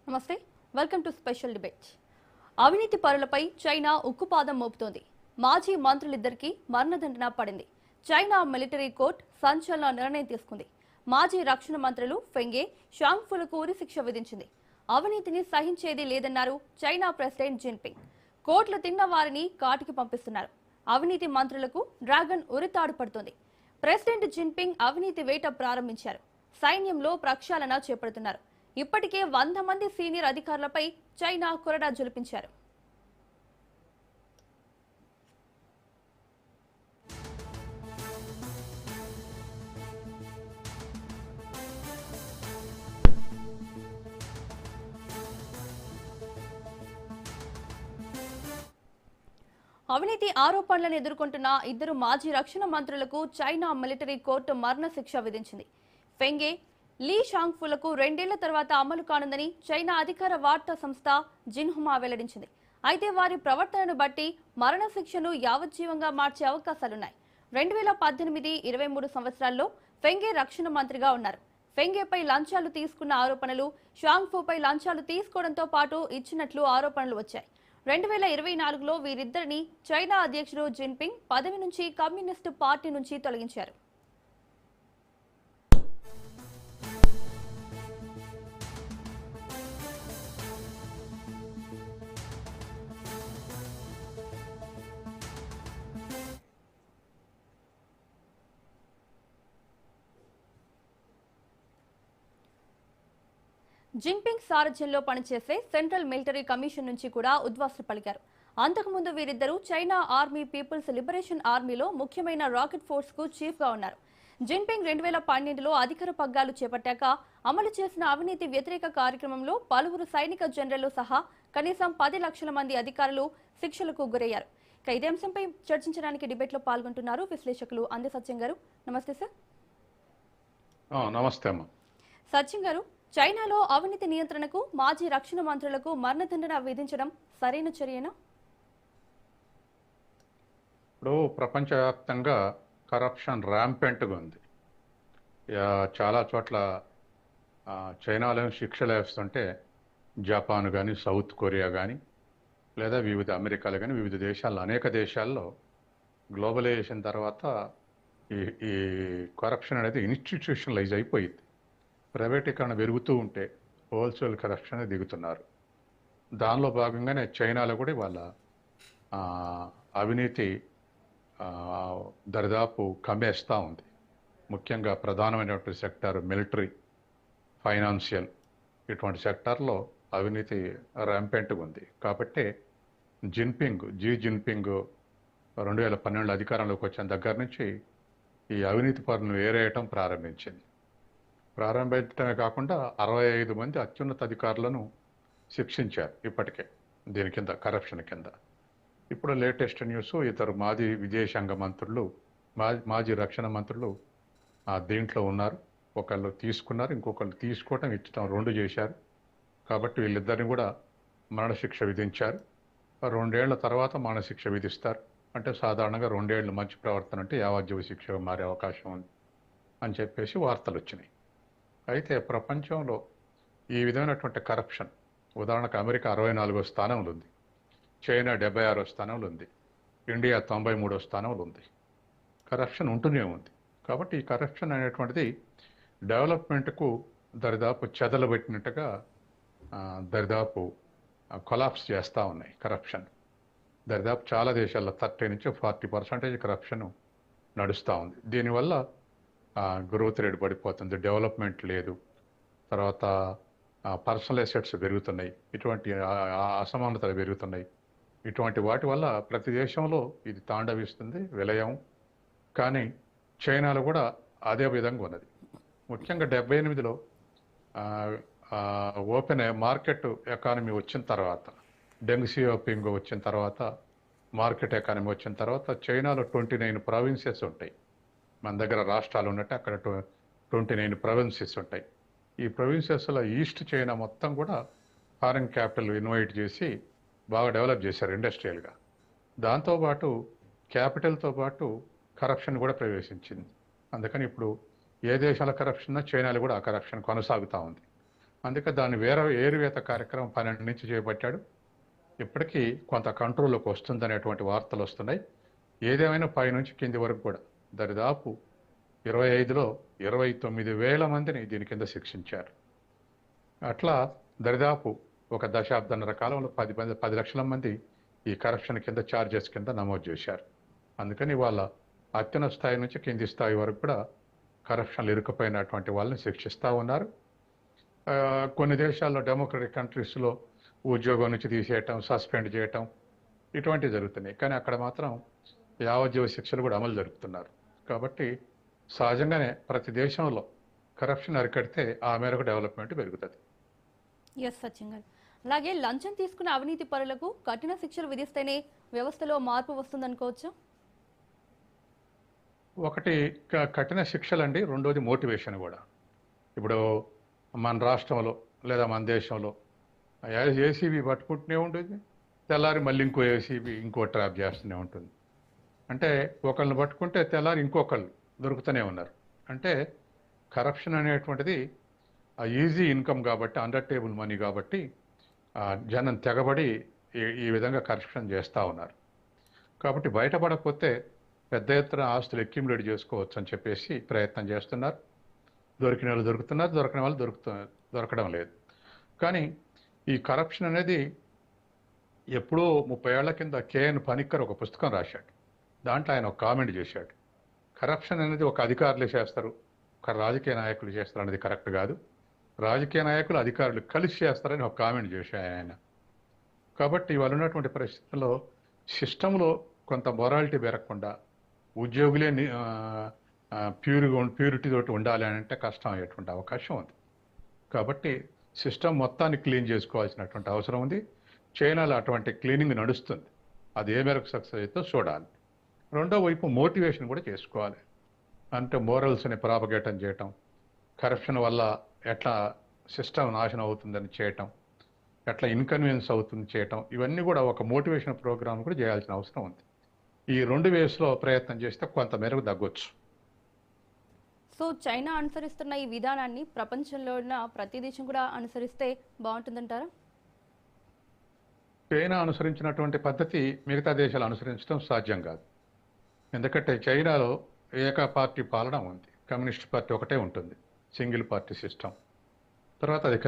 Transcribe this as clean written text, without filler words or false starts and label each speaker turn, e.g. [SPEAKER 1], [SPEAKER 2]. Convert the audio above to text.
[SPEAKER 1] నమస్తే welcome to special debate. అవినీతి పరులపై China ఉక్కుపాదం మోపుతోంది. మాజీ మంత్రులిద్దరికీ మరణదండన పడింది. చైనా మిలిటరీ కోర్టు సంచలన నిర్ణయం తీసుకుంది. మాజీ రక్షణ మంత్రులు ఫెంగే, షాంగ్ఫులకు ఉరిశిక్ష విధించింది. అవినీతిని సహించేది లేదన్నారు చైనా ప్రెసిడెంట్ జిన్పింగ్. కోట్లు తిన్న వారిని కాటికి పంపిస్తున్నారు. అవినీతి మంత్రులకు డ్రాగన్ ఉరితాడు పడుతోంది. ప్రెసిడెంట్ జిన్పింగ్ అవినీతి వేట ప్రారంభించారు. సైన్యంలో ప్రక్షాళన చేపడుతున్నారు. ఇప్పటికే 100 మంది సీనియర్ అధికారులపై చైనా కొరడా జులిపించారు. అవినీతి ఆరోపణలను ఎదుర్కొంటున్న ఇద్దరు మాజీ రక్షణ మంత్రులకు చైనా మిలిటరీ కోర్టు మరణశిక్ష విధించింది. ఫెంగే, లీ షాంగ్ఫులకు 2 ఏళ్ల తర్వాత అమలు కానుందని చైనా అధికార వార్తా సంస్థ జిన్హుమా వెల్లడించింది. అయితే వారి ప్రవర్తనను బట్టి మరణశిక్షను యావజ్జీవంగా మార్చే అవకాశాలున్నాయి. 2018-23 సంవత్సరాల్లో ఫెంగే రక్షణ మంత్రిగా ఉన్నారు. ఫెంగేపై లంచాలు తీసుకున్న ఆరోపణలు, షాంగ్ఫుపై లంచాలు తీసుకోవడంతో పాటు ఇచ్చినట్లు ఆరోపణలు వచ్చాయి. 2024లో వీరిద్దరిని చైనా అధ్యక్షుడు జిన్పింగ్ పదవి నుంచి కమ్యూనిస్టు పార్టీ నుంచి తొలగించారు. జిన్పింగ్ సారథ్యంలో పనిచేసే సెంట్రల్ మిలిటరీ కమిషన్ నుంచి కూడా ఉద్వాసన పలికారు. అంతకుముందు వీరిద్దరూ చైనా ఆర్మీ పీపుల్స్ లిబరేషన్ ఆర్మీలో ముఖ్యమైన రాకెట్ ఫోర్స్ కు చీఫ్ గా ఉన్నారు. జిన్పింగ్ 2012లో అధికార పగ్గాలు చేపట్టాక అమలు చేసిన అవినీతి వ్యతిరేక కార్యక్రమంలో పలువురు సైనిక జనరళ్లు సహా కనీసం 10 లక్షల మంది అధికారులు శిక్షలకు గురయ్యారు. ఇదే అంశంపై చర్చించడానికి డిబేట్ లో పాల్గొంటున్నారు విశ్లేషకులు అందే సత్యం గారు. నమస్తే సార్.
[SPEAKER 2] నమస్తే అమ్మా.
[SPEAKER 1] సత్యం గారు, చైనాలో అవినీతి నియంత్రణకు మాజీ రక్షణ మంత్రులకు మరణదండన విధించడం సరైన చర్యనా?
[SPEAKER 2] ఇప్పుడు ప్రపంచవ్యాప్తంగా కరప్షన్ ర్యాంపెంట్గా ఉంది. చాలా చోట్ల చైనాలో శిక్షలు వేస్తుంటే జపాన్ కానీ, సౌత్ కొరియా కానీ, లేదా వివిధ అమెరికాలు కానీ, వివిధ దేశాల్లో, అనేక దేశాల్లో గ్లోబలైజేషన్ తర్వాత ఈ కరప్షన్ అనేది ఇన్స్టిట్యూషనలైజ్ అయిపోయింది. ప్రైవేటీకరణ పెరుగుతూ ఉంటే హోల్సేల్ కరప్షన్ దిగుతున్నారు. దానిలో భాగంగానే చైనాలో కూడా వాళ్ళ అవినీతి దరిదాపు కమ్మేస్తూ ఉంది. ముఖ్యంగా ప్రధానమైనటువంటి సెక్టార్ మిలిటరీ, ఫైనాన్షియల్, ఇటువంటి సెక్టార్లో అవినీతి ర్యాంపెంట్గా ఉంది. కాబట్టి జీ జిన్పింగ్ 2012 అధికారంలోకి వచ్చిన దగ్గర నుంచి ఈ అవినీతి పరులను వేరేయటం ప్రారంభించడమే కాకుండా 65 మంది అత్యున్నత అధికారులను శిక్షించారు ఇప్పటికే దీని కింద, కరప్షన్ కింద. ఇప్పుడు లేటెస్ట్ న్యూస్, ఇద్దరు మాజీ విదేశాంగ మంత్రులు, మాజీ రక్షణ మంత్రులు దీంట్లో ఉన్నారు. ఒకళ్ళు తీసుకున్నారు, ఇంకొకళ్ళు తీసుకోవటం, ఇచ్చటం 2 చేశారు. కాబట్టి వీళ్ళిద్దరిని కూడా మరణశిక్ష విధించారు. 2 ఏళ్ల తర్వాత మరణశిక్ష విధిస్తారు. అంటే సాధారణంగా 2 ఏళ్ళు మంచి ప్రవర్తన అంటే యావజ్జీవ శిక్షగా మారే అవకాశం ఉంది అని చెప్పేసి వార్తలు వచ్చినాయి. అయితే ప్రపంచంలో ఈ విధమైనటువంటి కరప్షన్, ఉదాహరణకు అమెరికా 64వ స్థానంలో ఉంది, చైనా 76వ స్థానంలో ఉంది, ఇండియా 93వ స్థానంలో ఉంది. కరప్షన్ ఉంటూనే ఉంది. కాబట్టి ఈ కరప్షన్ అనేటువంటిది డెవలప్మెంట్కు దరిదాపు చెదలబెట్టినట్టుగా దరిదాపు కొలాప్స్ చేస్తూ ఉన్నాయి. కరప్షన్ దరిదాపు చాలా దేశాల్లో 30-40% కరప్షన్ నడుస్తూ ఉంది. దీనివల్ల గ్రోత్ రేట్ పడిపోతుంది, డెవలప్మెంట్ లేదు, తర్వాత పర్సనల్ అసెట్స్ పెరుగుతున్నాయి, ఇటువంటి అసమానతలు పెరుగుతున్నాయి. ఇటువంటి వాటి వల్ల ప్రతి దేశంలో ఇది తాండవిస్తుంది, విలయం. కానీ చైనాలో కూడా అదే విధంగా ఉన్నది. ముఖ్యంగా 78లో ఓపెన్ మార్కెట్ ఎకానమీ వచ్చిన తర్వాత, డెంగ్ సియాపింగ్ వచ్చిన తర్వాత, మార్కెట్ ఎకానమీ వచ్చిన తర్వాత చైనాలో 29 ప్రావిన్సెస్ ఉంటాయి. మన దగ్గర రాష్ట్రాలు ఉన్నట్టు అక్కడ 29 ప్రావిన్సెస్ ఉంటాయి. ఈ ప్రావిన్సెస్లో ఈస్ట్ చైనా మొత్తం కూడా ఫారిన్ క్యాపిటల్ ఇన్వైట్ చేసి బాగా డెవలప్ చేశారు ఇండస్ట్రియల్గా. దాంతోపాటు క్యాపిటల్తో పాటు కరప్షన్ కూడా ప్రవేశించింది. అందుకని ఇప్పుడు ఏ దేశాల కరప్షన్ చైనాలో కూడా ఆ కరప్షన్ కొనసాగుతూ ఉంది. అందుకే దాన్ని ఏరువేత కార్యక్రమం 12 నుంచి చేపట్టాడు. ఇప్పటికీ కొంత కంట్రోల్లోకి వస్తుందనేటువంటి వార్తలు వస్తున్నాయి. ఏదేమైనా పై నుంచి కింది వరకు కూడా దరిదాపు 25లో 29,000 మందిని దీని కింద శిక్షించారు. అట్లా దరిదాపు ఒక దశాబ్దన్నర కాలంలో 10 లక్షల మంది ఈ కరప్షన్ కింద చార్జెస్ కింద నమోదు చేశారు. అందుకని వాళ్ళ అత్యున్నత స్థాయి నుంచి కింది స్థాయి వరకు కూడా కరప్షన్లు ఇరుక్కుపోయినటువంటి వాళ్ళని శిక్షిస్తూ ఉన్నారు. కొన్ని దేశాల్లో డెమోక్రటిక్ కంట్రీస్లో ఉద్యోగం నుంచి తీసేయటం, సస్పెండ్ చేయటం ఇటువంటివి జరుగుతున్నాయి. కానీ అక్కడ మాత్రం యావజ్జీవ శిక్షలు కూడా అమలు జరుపుతున్నారు. కాబట్టి సహజంగానే ప్రతి దేశంలో కరప్షన్ అరికడితే ఆ మేరకు డెవలప్మెంట్ పెరుగుతుంది.
[SPEAKER 1] ఎస్ సచిన్ గారు, అలాగే లంచం తీసుకున్న అవినీతి పరులకు కఠిన శిక్షలు విధిస్తేనే వ్యవస్థలో మార్పు వస్తుందనుకోవచ్చా?
[SPEAKER 2] ఒకటి కఠిన శిక్షలండి, రెండోది మోటివేషన్ కూడా. ఇప్పుడు మన రాష్ట్రంలో లేదా మన దేశంలో ఏసీబీ పట్టుకుంటూనే ఉంటుంది, తెల్లారి మళ్ళీ ఇంకో ఏసీబీ ఇంకో ట్రాప్ చేస్తూనే ఉంటుంది. అంటే ఒకళ్ళని పట్టుకుంటే తెల్లారి ఇంకొకళ్ళు దొరుకుతూనే ఉన్నారు. అంటే కరప్షన్ అనేటువంటిది ఈజీ ఇన్కమ్ కాబట్టి, అండర్ టేబుల్ మనీ కాబట్టి జనం తెగబడి ఈ విధంగా కరప్షన్ చేస్తూ ఉన్నారు. కాబట్టి బయటపడకపోతే పెద్ద ఎత్తున ఆస్తులు అక్యుములేట్ చేసుకోవచ్చు అని చెప్పేసి ప్రయత్నం చేస్తున్నారు. దొరికిన వాళ్ళు దొరుకుతున్నారు, దొరకని వాళ్ళు దొరకడం లేదు. కానీ ఈ కరప్షన్ అనేది ఎప్పుడో 30 ఏళ్ల కింద కేఎన్ పనిక్కర్ ఒక పుస్తకం రాశాడు. దాంట్లో ఆయన ఒక కామెంట్ చేశాడు. కరప్షన్ అనేది ఒక అధికారులే చేస్తారు, ఒక రాజకీయ నాయకులు చేస్తారు అనేది కరెక్ట్ కాదు. రాజకీయ నాయకులు అధికారులు కలిసి చేస్తారని ఒక కామెంట్ చేశాడు ఆయన. కాబట్టి ఇవాళ ఉన్నటువంటి పరిస్థితుల్లో సిస్టంలో కొంత మొరాలిటీ పెరగకుండా ఉద్యోగులే ప్యూరిటీ తోటి ఉండాలి అని అంటే కష్టం అయ్యేటువంటి అవకాశం ఉంది. కాబట్టి సిస్టమ్ మొత్తాన్ని క్లీన్ చేసుకోవాల్సినటువంటి అవసరం ఉంది. చైనాలో అటువంటి క్లీనింగ్ నడుస్తుంది. అది ఏ మేరకు సక్సెస్ అవుతుందో చూడాలి. రెండో వైపు మోటివేషన్ కూడా చేసుకోవాలి. అంటే మోరల్స్ని ప్రాపగేటం చేయటం, కరప్షన్ వల్ల ఎట్లా సిస్టమ్ నాశనం అవుతుందని చేయటం, ఎట్లా ఇన్కన్వీనియన్స్ అవుతుంది చేయటం, ఇవన్నీ కూడా ఒక మోటివేషన్ ప్రోగ్రామ్ కూడా చేయాల్సిన అవసరం ఉంది. ఈ 2 వేస్లో ప్రయత్నం చేస్తే కొంత మేరకు తగ్గొచ్చు.
[SPEAKER 1] సో చైనా అనుసరిస్తున్న ఈ విధానాన్ని ప్రపంచంలో ఉన్న ప్రతి దేశం కూడా అనుసరిస్తే బాగుంటుందంటారా?
[SPEAKER 2] చైనా అనుసరించినటువంటి పద్ధతి మిగతా దేశాలు అనుసరించడం సాధ్యం కాదు. ఎందుకంటే చైనాలో ఏక పార్టీ పాలన ఉంది. కమ్యూనిస్ట్ పార్టీ ఒకటే ఉంటుంది, సింగిల్ పార్టీ సిస్టమ్. తర్వాత అది